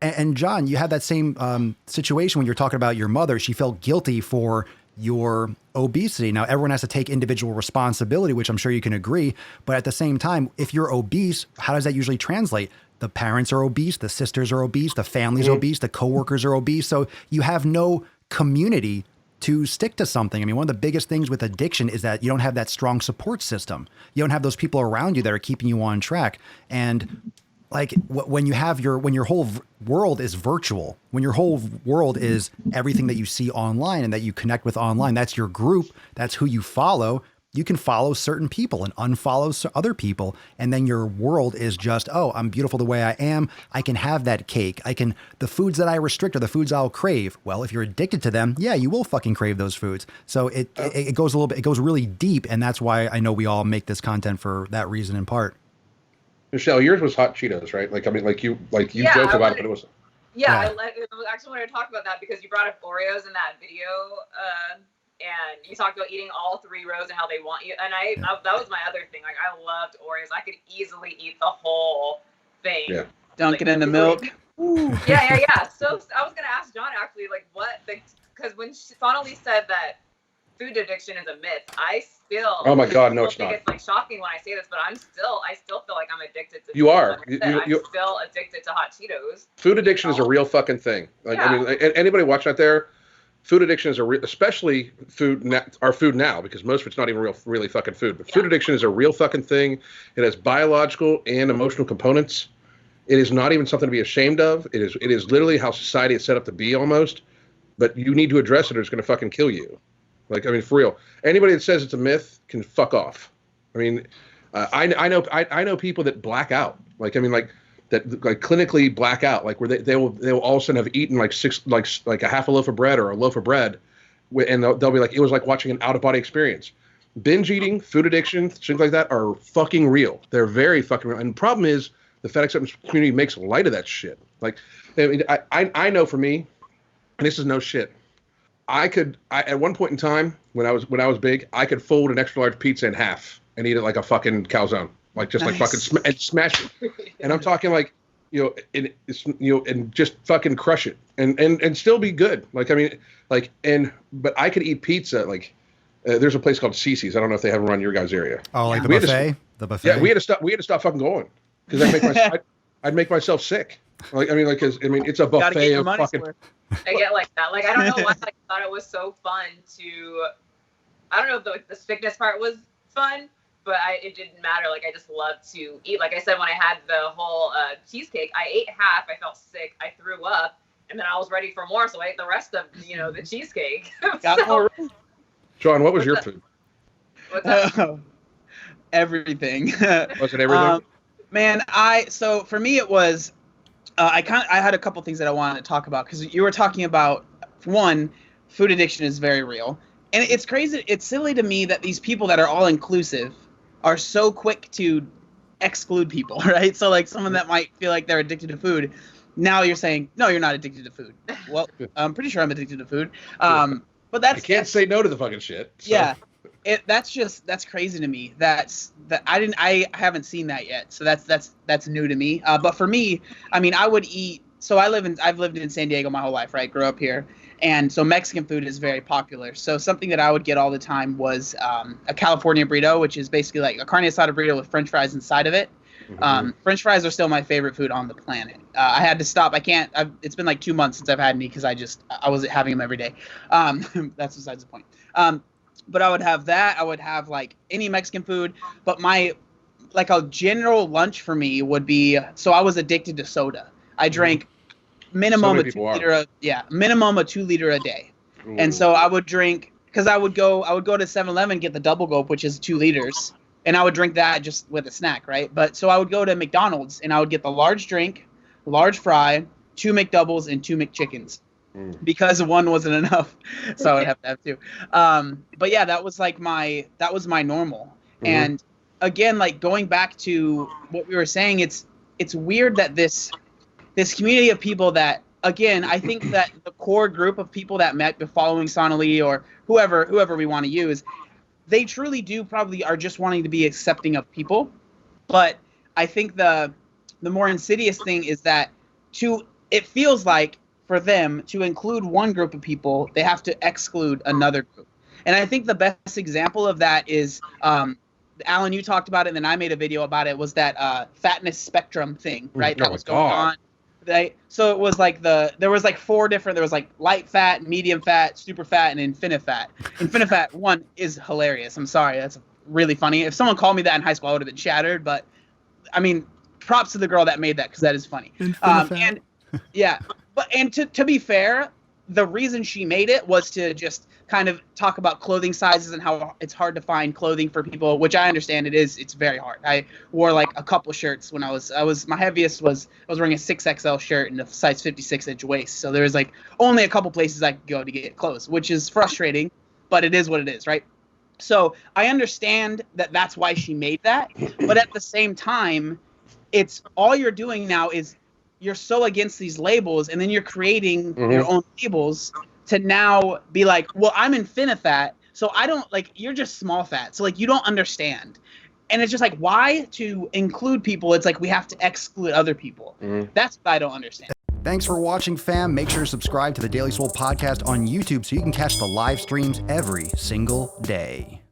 And John, you had that same situation when you're talking about your mother. She felt guilty for your obesity. Now, everyone has to take individual responsibility, which I'm sure you can agree. But at the same time, if you're obese, how does that usually translate? The parents are obese, the sisters are obese, the family's obese, the coworkers are obese. So you have no community to stick to something. I mean, one of the biggest things with addiction is that you don't have that strong support system. You don't have those people around you that are keeping you on track. And like when your whole world is virtual, when your whole world is everything that you see online and that you connect with online, that's your group, that's who you follow. You can follow certain people and unfollow other people. And then your world is just, oh, I'm beautiful the way I am. I can have that cake. The foods that I restrict are the foods I'll crave. Well, if you're addicted to them, yeah, you will fucking crave those foods. So it goes a little bit, it goes really deep. And that's why I know we all make this content for that reason in part. Michelle, yours was hot Cheetos, right? Like, I mean, like you yeah, joked about it, but it was. Yeah, I actually wanted to talk about that because you brought up Oreos in that video, and you talked about eating all 3 rows and how they want you. And that was my other thing. Like, I loved Oreos. I could easily eat the whole thing. Yeah. Dunk it in the milk. Yeah. So I was gonna ask John actually, like, because when Sonali said that food addiction is a myth, I still. Oh my God, no, it's not. It's like shocking when I say this, but I still feel like I'm addicted to. You are. I'm still addicted to hot Cheetos. Food addiction is a real fucking thing. Like, I mean, anybody watching out there, food addiction is especially our food now, because most of it's not even really fucking food. But food addiction is a real fucking thing. It has biological and emotional components. It is not even something to be ashamed of. It is literally how society is set up to be almost. But you need to address it or it's going to fucking kill you. Like, I mean, for real. Anybody that says it's a myth can fuck off. I mean, I know people that black out. Like, I mean, like clinically black out. Like, where they will all of a sudden have eaten like a half a loaf of bread or a loaf of bread, and they'll be like, it was like watching an out of body experience. Binge eating, food addiction, things like that are fucking real. They're very fucking real. And the problem is the fat acceptance community makes light of that shit. Like, I mean, I know for me, and this is no shit. I at one point in time when I was big, I could fold an extra large pizza in half and eat it like a fucking calzone, like just like fucking and smash it. And I'm talking like, and just fucking crush it and still be good. Like, I mean, like, but I could eat pizza. Like, there's a place called Cece's. I don't know if they have it around your guys' area. Oh, like the buffet? The buffet. Yeah, we had to stop fucking going because I'd make myself sick. Like, I mean, like, cause I mean, it's a buffet of fucking. I get like that. Like, I don't know why I thought it was so fun to. I don't know if the sickness part was fun, but it didn't matter. Like, I just loved to eat. Like I said, when I had the whole cheesecake, I ate half. I felt sick. I threw up, and then I was ready for more, so I ate the rest of the cheesecake. Got more. John, what was your food? What's that? Everything. Was it everything? Man, so for me it was. I had a couple things that I wanted to talk about because you were talking about, one, food addiction is very real. And it's crazy. It's silly to me that these people that are all inclusive are so quick to exclude people, right? So like someone that might feel like they're addicted to food. Now you're saying, no, you're not addicted to food. Well, I'm pretty sure I'm addicted to food. But I can't say no to the fucking shit. So. Yeah. That's crazy to me. I haven't seen that yet. So that's new to me. But for me, I mean, I would eat. So I've lived in San Diego my whole life, right? Grew up here. And so Mexican food is very popular. So something that I would get all the time was a California burrito, which is basically like a carne asada burrito with French fries inside of it. Mm-hmm. French fries are still my favorite food on the planet. I had to stop. It's been like 2 months since I've had any because I wasn't having them every day. That's besides the point. But I would have that. I would have like any Mexican food. But like a general lunch for me would be, so I was addicted to soda. I drank minimum a 2 liter a day. Ooh. And so I would drink, because I would go to 7-Eleven, get the double gulp, which is 2 liters. And I would drink that just with a snack, right? But so I would go to McDonald's and I would get the large drink, large fry, 2 McDoubles, and 2 McChickens. Because one wasn't enough, so I would have to have 2. But yeah, that was my normal. Mm-hmm. And again, like going back to what we were saying, it's weird that this community of people that, again, I think that the core group of people that met following Sonali or whoever we want to use, they truly do probably are just wanting to be accepting of people. But I think the more insidious thing is that it feels like for them to include one group of people, they have to exclude another group. And I think the best example of that is, Alan, you talked about it, and then I made a video about it, was that fatness spectrum thing, right? That was going on. So it was like there was like 4 different, there was like light fat, medium fat, super fat, and infinite fat. Infinite fat one is hilarious. I'm sorry, that's really funny. If someone called me that in high school, I would have been shattered. But I mean, props to the girl that made that, because that is funny. And yeah, and to be fair, the reason she made it was to just kind of talk about clothing sizes and how it's hard to find clothing for people, which I understand it's very hard. I wore like a couple shirts when I was my heaviest was I was wearing a 6XL shirt and a size 56-inch waist. So there was like only a couple places I could go to get clothes, which is frustrating, but it is what it is, right? So I understand that that's why she made that, but at the same time, it's all you're doing now is you're so against these labels, and then you're creating your own labels to now be like, well, I'm InfiniFat, so I don't, like, you're just small fat, so like you don't understand. And it's just like, why to include people? It's like we have to exclude other people. That's what I don't understand. Thanks for watching, fam. Make sure to subscribe to the Daily Swole podcast on YouTube so you can catch the live streams every single day.